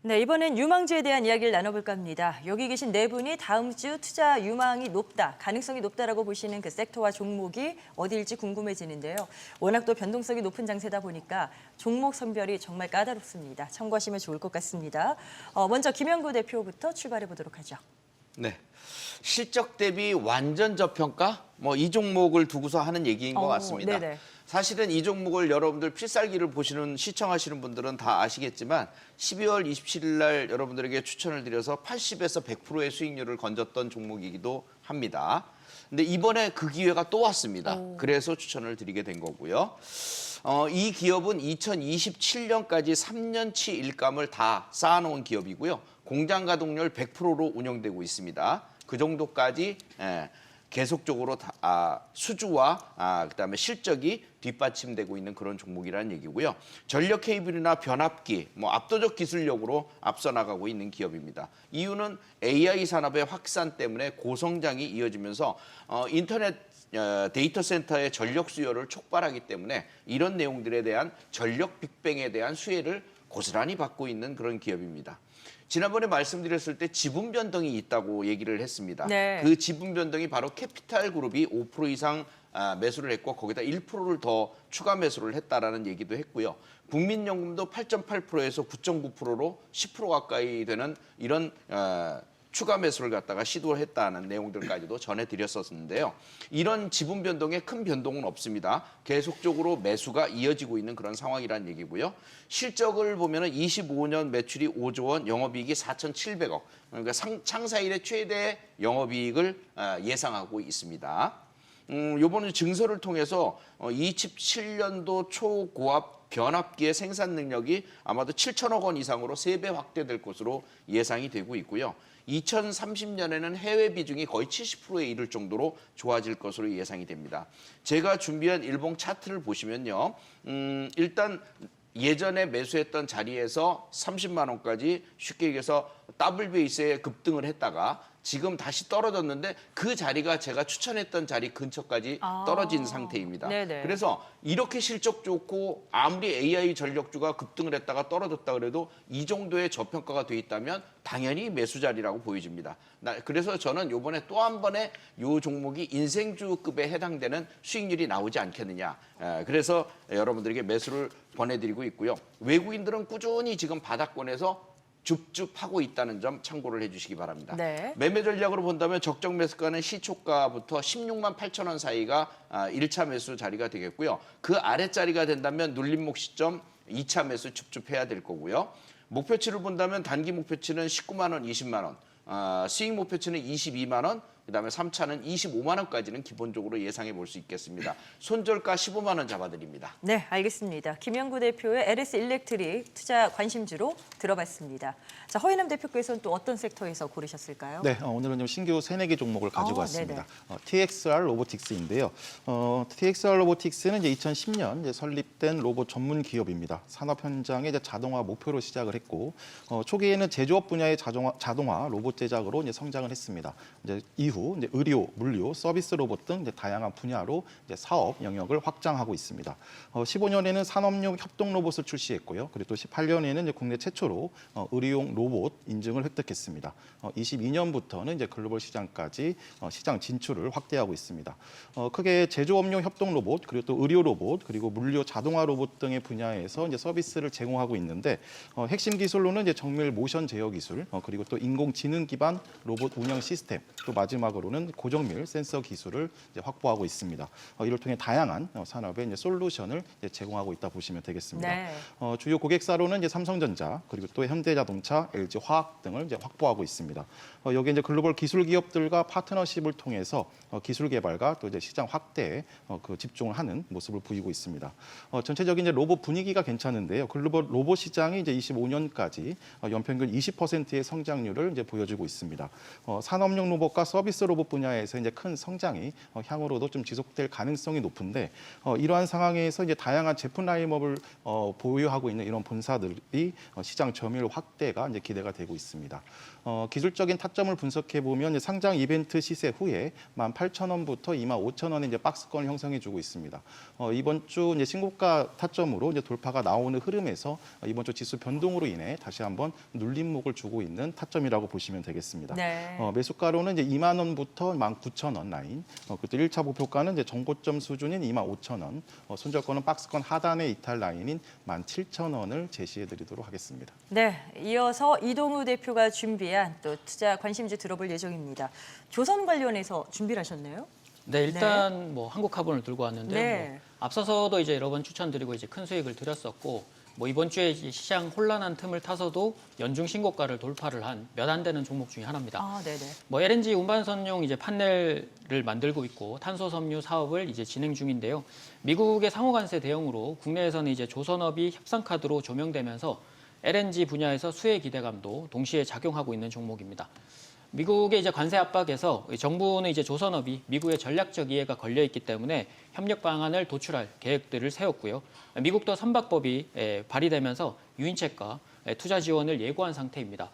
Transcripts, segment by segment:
네, 이번엔 유망주에 대한 이야기를 나눠볼까 합니다. 여기 계신 네 분이 다음 주 투자 유망이 높다, 가능성이 높다라고 보시는 그 섹터와 종목이 어디일지 궁금해지는데요. 워낙 또 변동성이 높은 장세다 보니까 종목 선별이 정말 까다롭습니다. 참고하시면 좋을 것 같습니다. 먼저 김영구 대표부터 출발해 보도록 하죠. 네. 실적 대비 완전 저평가? 이 종목을 두고서 하는 얘기인 것 같습니다. 네네. 사실은 이 종목을 여러분들 필살기를 시청하시는 분들은 다 아시겠지만 12월 27일 날 여러분들에게 추천을 드려서 80에서 100%의 수익률을 건졌던 종목이기도 합니다. 근데 이번에 그 기회가 또 왔습니다. 그래서 추천을 드리게 된 거고요. 이 기업은 2027년까지 3년치 일감을 다 쌓아놓은 기업이고요. 공장 가동률 100%로 운영되고 있습니다. 그 정도까지 계속적으로 수주와 그다음에 실적이 뒷받침되고 있는 그런 종목이라는 얘기고요. 전력 케이블이나 변압기, 압도적 기술력으로 앞서 나가고 있는 기업입니다. 이유는 AI 산업의 확산 때문에 고성장이 이어지면서 인터넷 데이터 센터의 전력 수요를 촉발하기 때문에 이런 내용들에 대한 전력 빅뱅에 대한 수혜를 고스란히 받고 있는 그런 기업입니다. 지난번에 말씀드렸을 때 지분 변동이 있다고 얘기를 했습니다. 네. 그 지분 변동이 바로 캐피탈 그룹이 5% 이상 매수를 했고 거기다 1%를 더 추가 매수를 했다라는 얘기도 했고요. 국민연금도 8.8%에서 9.9%로 10% 가까이 되는 이런 추가 매수를 갖다가 시도를 했다는 내용들까지도 전해드렸었는데요. 이런 지분 변동에 큰 변동은 없습니다. 계속적으로 매수가 이어지고 있는 그런 상황이라는 얘기고요. 실적을 보면은 25년 매출이 5조 원, 영업이익이 4,700억. 그러니까 창사 이래 최대 영업이익을 예상하고 있습니다. 이번 증설을 통해서 27년도 초고압 변압기의 생산 능력이 아마도 7천억 원 이상으로 3배 확대될 것으로 예상이 되고 있고요. 2030년에는 해외 비중이 거의 70%에 이를 정도로 좋아질 것으로 예상이 됩니다. 제가 준비한 일봉 차트를 보시면요. 일단 예전에 매수했던 자리에서 30만 원까지 쉽게 얘기해서 더블 베이스에 급등을 했다가 지금 다시 떨어졌는데 그 자리가 제가 추천했던 자리 근처까지 떨어진 상태입니다. 네네. 그래서 이렇게 실적 좋고 아무리 AI 전력주가 급등을 했다가 떨어졌다 그래도 이 정도의 저평가가 돼 있다면 당연히 매수 자리라고 보여집니다. 그래서 저는 이번에 또 한 번에 이 종목이 인생주급에 해당되는 수익률이 나오지 않겠느냐. 그래서 여러분들에게 매수를 권해드리고 있고요. 외국인들은 꾸준히 지금 바닥권에서 줍줍하고 있다는 점 참고를 해주시기 바랍니다. 네. 매매 전략으로 본다면 적정 매수가는 시초가부터 16만 8천 원 사이가 1차 매수 자리가 되겠고요. 그 아랫자리가 된다면 눌림목 시점 2차 매수 줍줍해야 될 거고요. 목표치를 본다면 단기 목표치는 19만 원, 20만 원, 수익 목표치는 22만 원, 그다음에 3차는 25만 원까지는 기본적으로 예상해 볼 수 있겠습니다. 손절가 15만 원 잡아드립니다. 네, 알겠습니다. 김영구 대표의 LS 일렉트릭 투자 관심주로 들어봤습니다. 자, 허인남 대표께서는 또 어떤 섹터에서 고르셨을까요? 네, 오늘은 좀 신규 3-4개 종목을 가지고 왔습니다. TXR 로보틱스인데요. TXR 로보틱스는 이제 2010년 이제 설립된 로봇 전문 기업입니다. 산업 현장의 이제 자동화 목표로 시작을 했고 초기에는 제조업 분야의 자동화 로봇 제작으로 이제 성장을 했습니다. 이제 이후 이제 의료, 물류, 서비스 로봇 등 이제 다양한 분야로 이제 사업 영역을 확장하고 있습니다. 15년에는 산업용 협동 로봇을 출시했고요. 그리고 또 18년에는 이제 국내 최초로 의료용 로봇 인증을 획득했습니다. 22년부터는 이제 글로벌 시장까지 시장 진출을 확대하고 있습니다. 크게 제조업용 협동 로봇, 그리고 또 의료 로봇, 그리고 물류 자동화 로봇 등의 분야에서 이제 서비스를 제공하고 있는데 핵심 기술로는 이제 정밀 모션 제어 기술, 그리고 또 인공지능 기반 로봇 운영 시스템, 또 마지막으로는 고정밀 센서 기술을 이제 확보하고 있습니다. 이를 통해 다양한 산업의 이제 솔루션을 이제 제공하고 있다 보시면 되겠습니다. 네. 주요 고객사로는 이제 삼성전자, 그리고 또 현대자동차, LG화학 등을 이제 확보하고 있습니다. 여기 이제 글로벌 기술 기업들과 파트너십을 통해서 기술 개발과 또 이제 시장 확대에 그 집중을 하는 모습을 보이고 있습니다. 전체적인 이제 로봇 분위기가 괜찮은데요. 글로벌 로봇 시장이 이제 25년까지 연평균 20%의 성장률을 이제 보여주고 있습니다. 산업용 로봇과 서비스 오토노머스 로봇 분야에서 이제 큰 성장이 향후로도 좀 지속될 가능성이 높은데 이러한 상황에서 이제 다양한 제품 라인업을 보유하고 있는 이런 본사들이 시장 점유율 확대가 이제 기대가 되고 있습니다. 기술적인 타점을 분석해 보면 상장 이벤트 시세 후에 18,000원부터 25,000원의 이제 박스권을 형성해주고 있습니다. 이번 주 이제 신고가 타점으로 이제 돌파가 나오는 흐름에서 이번 주 지수 변동으로 인해 다시 한번 눌림목을 주고 있는 타점이라고 보시면 되겠습니다. 네. 매수가로는 이제 2만 원부터 19,000원 라인, 그때 1차 목표가는 이제 정고점 수준인 25,000원, 손절가는 박스권 하단의 이탈 라인인 17,000원을 제시해드리도록 하겠습니다. 네, 이어서 이동우 대표가 준비한 또 투자 관심주 들어볼 예정입니다. 조선 관련해서 준비를 하셨네요? 네, 일단 뭐 한국화본을 들고 왔는데요. 네. 뭐 앞서서도 이제 여러 번 추천드리고 이제 큰 수익을 드렸었고, 뭐 이번 주에 이제 시장 혼란한 틈을 타서도 연중 신고가를 돌파를 한 몇 안 되는 종목 중에 하나입니다. 아, 네네. 뭐 LNG 운반선용 이제 판넬을 만들고 있고 탄소 섬유 사업을 이제 진행 중인데요. 미국의 상호관세 대응으로 국내에서는 이제 조선업이 협상 카드로 조명되면서 LNG 분야에서 수혜 기대감도 동시에 작용하고 있는 종목입니다. 미국의 이제 관세 압박에서 정부는 이제 조선업이 미국의 전략적 이해가 걸려 있기 때문에 협력 방안을 도출할 계획들을 세웠고요. 미국도 선박법이 발의되면서 유인책과 투자 지원을 예고한 상태입니다.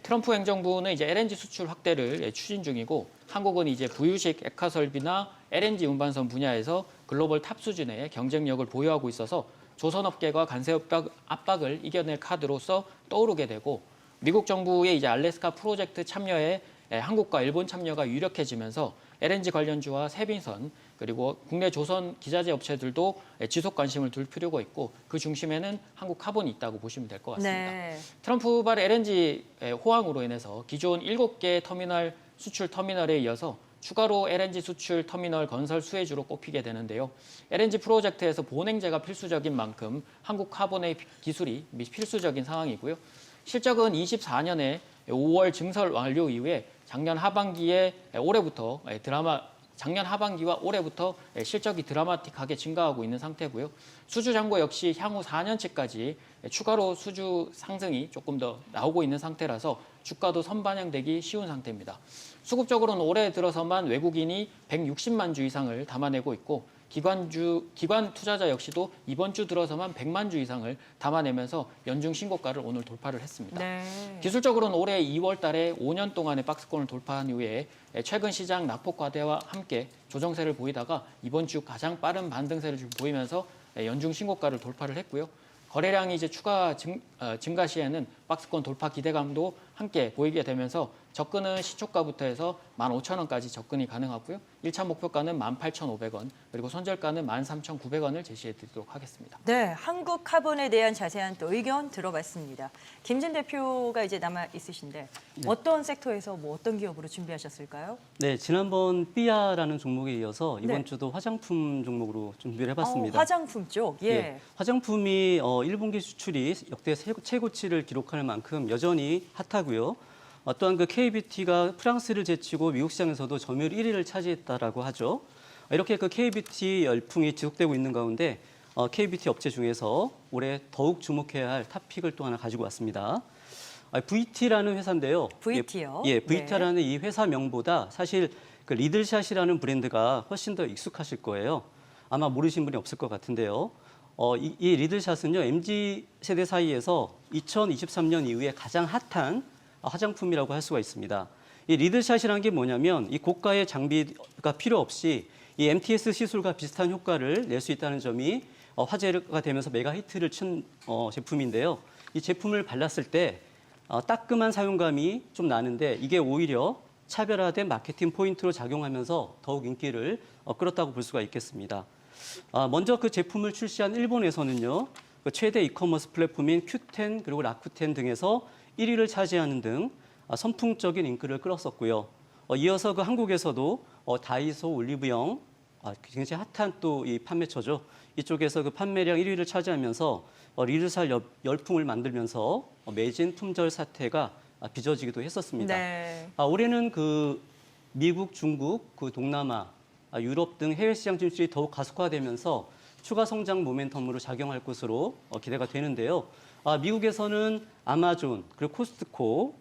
트럼프 행정부는 이제 LNG 수출 확대를 추진 중이고 한국은 이제 부유식 액화 설비나 LNG 운반선 분야에서 글로벌 탑 수준의 경쟁력을 보유하고 있어서 조선업계가 관세 압박을 이겨낼 카드로서 떠오르게 되고 미국 정부의 이제 알래스카 프로젝트 참여에 한국과 일본 참여가 유력해지면서 LNG 관련주와 세빙선 그리고 국내 조선 기자재 업체들도 지속 관심을 둘 필요가 있고 그 중심에는 한국 카본이 있다고 보시면 될 것 같습니다. 네. 트럼프 발 LNG 호황으로 인해서 기존 7개 터미널 수출 터미널에 이어서 추가로 LNG 수출 터미널 건설 수혜주로 꼽히게 되는데요. LNG 프로젝트에서 보냉제가 필수적인 만큼 한국 카본의 기술이 필수적인 상황이고요. 실적은 24년에 5월 증설 완료 이후에 작년 하반기와 올해부터 실적이 드라마틱하게 증가하고 있는 상태고요. 수주 잔고 역시 향후 4년치까지 추가로 수주 상승이 조금 더 나오고 있는 상태라서 주가도 선반영되기 쉬운 상태입니다. 수급적으로는 올해 들어서만 외국인이 160만 주 이상을 담아내고 있고 기관 투자자 역시도 이번 주 들어서만 100만 주 이상을 담아내면서 연중 신고가를 오늘 돌파를 했습니다. 네. 기술적으로는 올해 2월 달에 5년 동안의 박스권을 돌파한 이후에 최근 시장 낙폭 과대와 함께 조정세를 보이다가 이번 주 가장 빠른 반등세를 보이면서 연중 신고가를 돌파를 했고요. 거래량이 이제 추가 증가 시에는 박스권 돌파 기대감도 함께 보이게 되면서 접근은 시초가부터 해서 15,000원까지 접근이 가능하고요. 1차 목표가는 18,500원, 그리고 손절가는 13,900원을 제시해 드리도록 하겠습니다. 네, 한국 카본에 대한 자세한 또 의견 들어봤습니다. 김진 대표가 이제 남아 있으신데 어떤 섹터에서 뭐 어떤 기업으로 준비하셨을까요? 네, 지난번 삐아라는 종목에 이어서 이번 네. 주도 화장품 종목으로 준비를 해봤습니다. 화장품 쪽, 예. 화장품이 1분기 수출이 역대 최고치를 기록할 만큼 여전히 핫하고요. 또한 그 KBT가 프랑스를 제치고 미국 시장에서도 점유율 1위를 차지했다라고 하죠. 이렇게 그 KBT 열풍이 지속되고 있는 가운데 KBT 업체 중에서 올해 더욱 주목해야 할 탑픽을 또 하나 가지고 왔습니다. VT라는 회사인데요. VT요? 예, VT라는 이 회사 명보다 사실 그 리들샷이라는 브랜드가 훨씬 더 익숙하실 거예요. 아마 모르신 분이 없을 것 같은데요. 이 리들샷은요, MZ 세대 사이에서 2023년 이후에 가장 핫한 화장품이라고 할 수가 있습니다. 이 리들샷이라는 게 뭐냐면 이 고가의 장비가 필요 없이 이 MTS 시술과 비슷한 효과를 낼 수 있다는 점이 화제가 되면서 메가 히트를 친 제품인데요. 이 제품을 발랐을 때 따끔한 사용감이 좀 나는데 이게 오히려 차별화된 마케팅 포인트로 작용하면서 더욱 인기를 끌었다고 볼 수가 있겠습니다. 먼저 그 제품을 출시한 일본에서는요, 그 최대 이커머스 플랫폼인 Q10 그리고 라쿠텐 등에서 1위를 차지하는 등 선풍적인 인기를 끌었었고요. 이어서 그 한국에서도 다이소, 올리브영, 굉장히 핫한 또 이 판매처죠. 이쪽에서 그 판매량 1위를 차지하면서 리들샷 열풍을 만들면서 매진 품절 사태가 빚어지기도 했었습니다. 네. 올해는 그 미국, 중국, 그 동남아, 유럽 등 해외 시장 진출이 더욱 가속화되면서 추가 성장 모멘텀으로 작용할 것으로 기대가 되는데요. 미국에서는 아마존, 그리고 코스트코,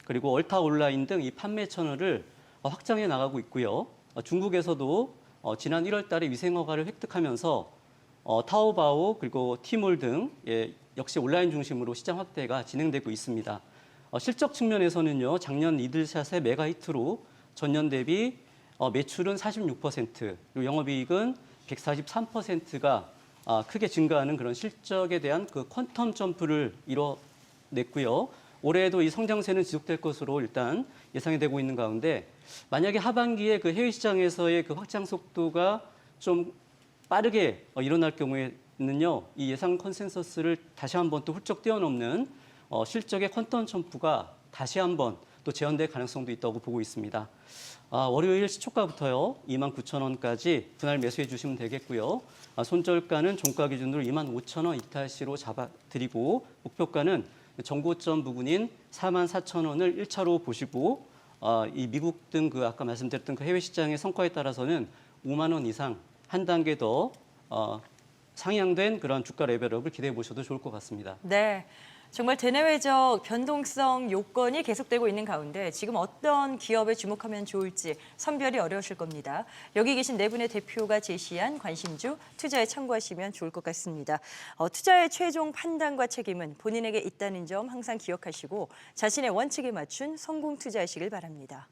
그리고 얼타 온라인 등 이 판매 채널을 확장해 나가고 있고요. 중국에서도 지난 1월 달에 위생허가를 획득하면서 타오바오 그리고 티몰 등 역시 온라인 중심으로 시장 확대가 진행되고 있습니다. 실적 측면에서는요. 작년 리들샷의 메가히트로 전년 대비 매출은 46%, 그리고 영업이익은 143%가 크게 증가하는 그런 실적에 대한 그 퀀텀 점프를 이뤄냈고요. 올해에도 이 성장세는 지속될 것으로 일단 예상이 되고 있는 가운데 만약에 하반기에 그 해외 시장에서의 그 확장 속도가 좀 빠르게 일어날 경우에는요, 이 예상 컨센서스를 다시 한번 또 훌쩍 뛰어넘는 실적의 퀀텀 점프가 다시 한번 또 재현될 가능성도 있다고 보고 있습니다. 월요일 시초가부터요, 29,000원까지 분할 매수해 주시면 되겠고요. 손절가는 종가 기준으로 25,000원 이탈시로 잡아드리고 목표가는 정고점 부분인 44,000원을 1차로 보시고 이 미국 등 그 아까 말씀드렸던 그 해외 시장의 성과에 따라서는 5만 원 이상 한 단계 더 상향된 그런 주가 레벨업을 기대해 보셔도 좋을 것 같습니다. 네. 정말 대내외적 변동성 요건이 계속되고 있는 가운데 지금 어떤 기업에 주목하면 좋을지 선별이 어려우실 겁니다. 여기 계신 네 분의 대표가 제시한 관심주 투자에 참고하시면 좋을 것 같습니다. 투자의 최종 판단과 책임은 본인에게 있다는 점 항상 기억하시고 자신의 원칙에 맞춘 성공 투자하시길 바랍니다.